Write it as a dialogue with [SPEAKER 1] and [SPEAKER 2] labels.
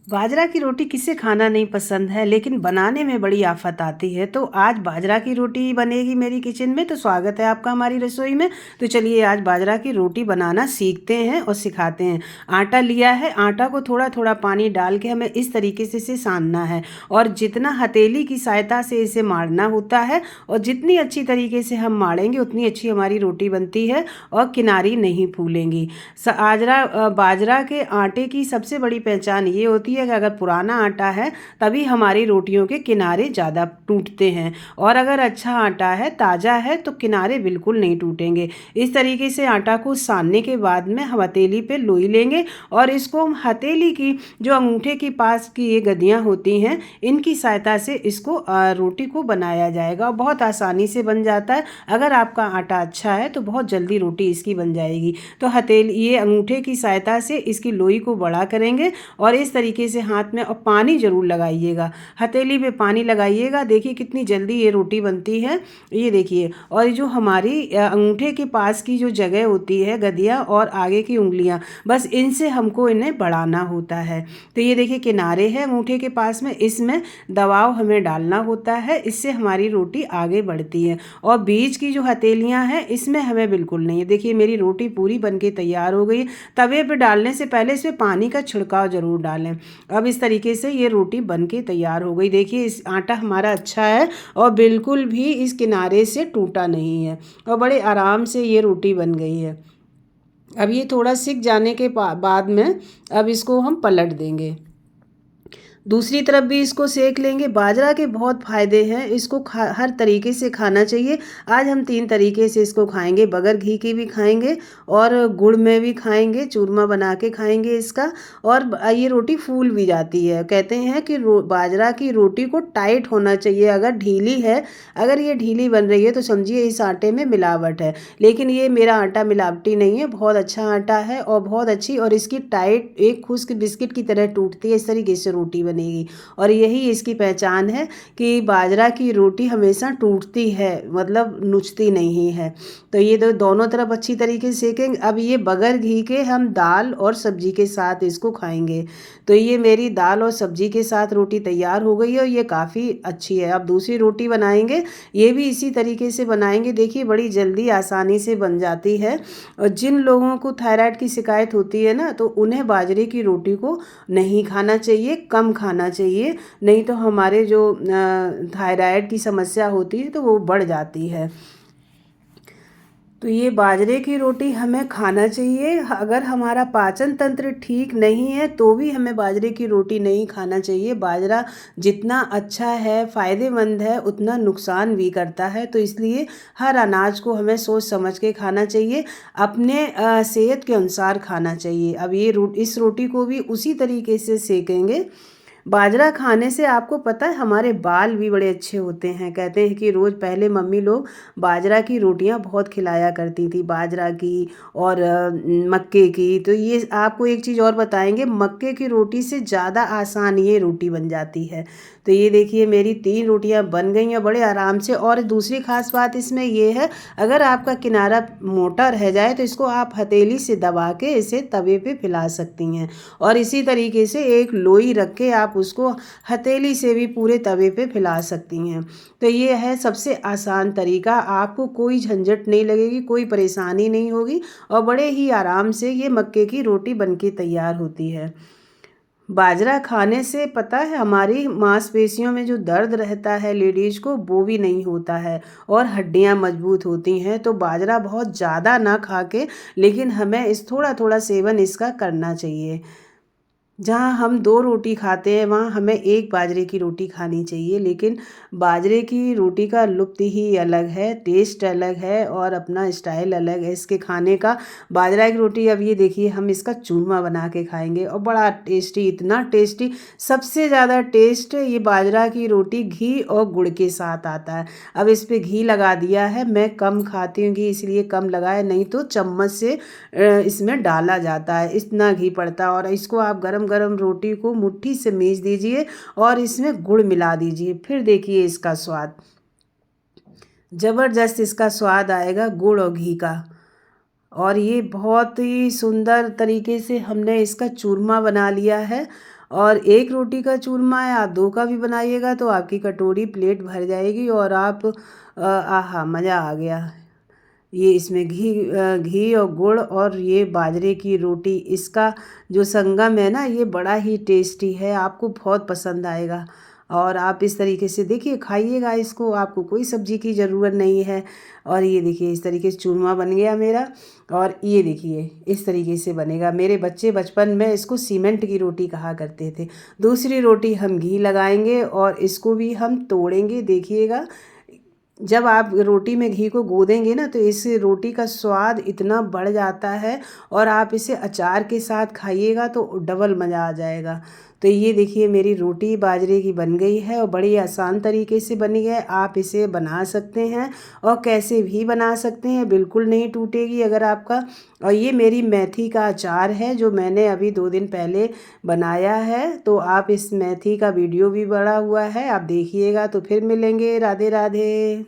[SPEAKER 1] बाजरा की रोटी किसे खाना नहीं पसंद है, लेकिन बनाने में बड़ी आफत आती है। तो आज बाजरा की रोटी बनेगी मेरी किचन में। तो स्वागत है आपका हमारी रसोई में। तो चलिए आज बाजरा की रोटी बनाना सीखते हैं और सिखाते हैं। आटा लिया है, आटा को थोड़ा थोड़ा पानी डाल के हमें इस तरीके से इसे सानना है और जितना हथेली की सहायता से इसे मारना होता है और जितनी अच्छी तरीके से हम मारेंगे उतनी अच्छी हमारी रोटी बनती है और किनारी नहीं फूलेंगी। बाजरा के आटे की सबसे बड़ी पहचान ये होती है कि अगर पुराना आटा है तभी हमारी रोटियों के किनारे ज़्यादा टूटते हैं, और अगर अच्छा आटा है, ताज़ा है, तो किनारे बिल्कुल नहीं टूटेंगे। इस तरीके से आटा को सानने के बाद में हम हथेली पे लोई लेंगे और इसको हम हथेली की जो अंगूठे के पास की ये गद्दियाँ होती हैं इनकी सहायता से इसको रोटी को बनाया जाएगा और बहुत आसानी से बन जाता है। अगर आपका आटा अच्छा है तो बहुत जल्दी रोटी इसकी बन जाएगी। तो हथेली ये अंगूठे की सहायता से इसकी लोई को बड़ा करेंगे और इस तरीके से हाथ में, और पानी ज़रूर लगाइएगा, हथेली पे पानी लगाइएगा। देखिए कितनी जल्दी ये रोटी बनती है, ये देखिए। और जो हमारी अंगूठे के पास की जो जगह होती है, गदिया और आगे की उंगलियां, बस इनसे हमको इन्हें बढ़ाना होता है। तो ये देखिए किनारे हैं अंगूठे के पास में, इसमें दबाव हमें डालना होता है, इससे हमारी रोटी आगे बढ़ती है। और बीच की जो हथेलियाँ हैं इसमें हमें बिल्कुल नहीं है। देखिए मेरी रोटी पूरी बनके तैयार हो गई। तवे पे डालने से पहले इसमें पानी का छिड़काव ज़रूर डालें। अब इस तरीके से ये रोटी बनके तैयार हो गई। देखिए इस आटा हमारा अच्छा है और बिल्कुल भी इस किनारे से टूटा नहीं है और बड़े आराम से ये रोटी बन गई है। अब ये थोड़ा सिक जाने के बाद में अब इसको हम पलट देंगे, दूसरी तरफ भी इसको सेक लेंगे। बाजरा के बहुत फ़ायदे हैं, इसको हर तरीके से खाना चाहिए। आज हम 3 तरीके से इसको खाएंगे, बगैर घी के भी खाएंगे और गुड़ में भी खाएंगे, चूरमा बना के खाएंगे इसका। और ये रोटी फूल भी जाती है। कहते हैं कि बाजरा की रोटी को टाइट होना चाहिए। अगर ढीली है, अगर ये ढीली बन रही है तो समझिए इस आटे में मिलावट है। लेकिन ये मेरा आटा मिलावटी नहीं है, बहुत अच्छा आटा है और बहुत अच्छी, और इसकी टाइट एक खुश्क बिस्किट की तरह टूटती है। इस तरीके से रोटी बनेगी और यही इसकी पहचान है कि बाजरा की रोटी हमेशा टूटती है, मतलब नुचती नहीं है। तो ये दोनों तरफ अच्छी तरीके से सेकेंगे। अब ये बगैर घी के हम दाल और सब्जी के साथ इसको खाएंगे। तो ये मेरी दाल और सब्जी के साथ रोटी तैयार हो गई है और ये काफ़ी अच्छी है। अब दूसरी रोटी बनाएंगे, ये भी इसी तरीके से बनाएंगे। देखिए बड़ी जल्दी आसानी से बन जाती है। और जिन लोगों को थायराइड की शिकायत होती है ना, तो उन्हें बाजरे की रोटी को नहीं खाना चाहिए, कम खाना चाहिए, नहीं तो हमारे जो थायराइड की समस्या होती है तो वो बढ़ जाती है। तो ये बाजरे की रोटी हमें खाना चाहिए। अगर हमारा पाचन तंत्र ठीक नहीं है तो भी हमें बाजरे की रोटी नहीं खाना चाहिए। बाजरा जितना अच्छा है, फ़ायदेमंद है, उतना नुकसान भी करता है। तो इसलिए हर अनाज को हमें सोच समझ के खाना चाहिए, अपने सेहत के अनुसार खाना चाहिए। अब ये इस रोटी को भी उसी तरीके से सेकेंगे। बाजरा खाने से आपको पता है हमारे बाल भी बड़े अच्छे होते हैं। कहते हैं कि रोज़ पहले मम्मी लोग बाजरा की रोटियां बहुत खिलाया करती थी, बाजरा की और मक्के की। तो ये आपको एक चीज़ और बताएंगे, मक्के की रोटी से ज़्यादा आसान ये रोटी बन जाती है। तो ये देखिए मेरी 3 रोटियां बन गई हैं बड़े आराम से। और दूसरी खास बात इसमें ये है, अगर आपका किनारा मोटा रह जाए तो इसको आप हथेली से दबा के इसे तवे पे फैला सकती हैं और इसी तरीके से एक लोई रख के आप उसको हथेली से भी पूरे तवे पे फैला सकती हैं। तो ये है सबसे आसान तरीका, आपको कोई झंझट नहीं लगेगी, कोई परेशानी नहीं होगी और बड़े ही आराम से ये मक्के की रोटी बनके तैयार होती है। बाजरा खाने से पता है हमारी मांसपेशियों में जो दर्द रहता है लेडीज़ को, वो भी नहीं होता है और हड्डियां मजबूत होती हैं। तो बाजरा बहुत ज़्यादा ना खा के, लेकिन हमें इस थोड़ा थोड़ा सेवन इसका करना चाहिए। जहाँ हम 2 रोटी खाते हैं वहाँ हमें 1 बाजरे की रोटी खानी चाहिए। लेकिन बाजरे की रोटी का लुत्फ़ ही अलग है, टेस्ट अलग है और अपना स्टाइल अलग है इसके खाने का। बाजरा की रोटी, अब ये देखिए हम इसका चूरमा बना के खाएंगे और बड़ा टेस्टी, इतना टेस्टी, सबसे ज़्यादा टेस्ट ये बाजरा की रोटी घी और गुड़ के साथ आता है। अब इस पर घी लगा दिया है, मैं कम खाती हूँ घी इसलिए कम लगाया, नहीं तो चम्मच से इसमें डाला जाता है, इतना घी पड़ता है। और इसको आप गरम गरम रोटी को मुट्ठी से मीच दीजिए और इसमें गुड़ मिला दीजिए, फिर देखिए इसका स्वाद, ज़बरदस्त इसका स्वाद आएगा गुड़ और घी का। और ये बहुत ही सुंदर तरीके से हमने इसका चूरमा बना लिया है और एक रोटी का चूरमा है, आप 2 का भी बनाइएगा तो आपकी कटोरी प्लेट भर जाएगी और आप आहा मज़ा आ गया। ये इसमें घी और गुड़ और ये बाजरे की रोटी, इसका जो संगम है ना, ये बड़ा ही टेस्टी है, आपको बहुत पसंद आएगा। और आप इस तरीके से देखिए खाइएगा इसको, आपको कोई सब्ज़ी की ज़रूरत नहीं है। और ये देखिए इस तरीके से चूरमा बन गया मेरा। और ये देखिए इस तरीके से बनेगा। मेरे बच्चे बचपन में इसको सीमेंट की रोटी कहा करते थे। दूसरी रोटी हम घी लगाएंगे और इसको भी हम तोड़ेंगे, देखिएगा। जब आप रोटी में घी को गोदेंगे ना तो इस रोटी का स्वाद इतना बढ़ जाता है, और आप इसे अचार के साथ खाइएगा तो डबल मज़ा आ जाएगा। तो ये देखिए मेरी रोटी बाजरे की बन गई है और बड़ी आसान तरीके से बनी है। आप इसे बना सकते हैं और कैसे भी बना सकते हैं, बिल्कुल नहीं टूटेगी अगर आपका। और ये मेरी मेथी का अचार है जो मैंने अभी 2 दिन पहले बनाया है, तो आप इस मेथी का वीडियो भी बना हुआ है, आप देखिएगा। तो फिर मिलेंगे। राधे राधे।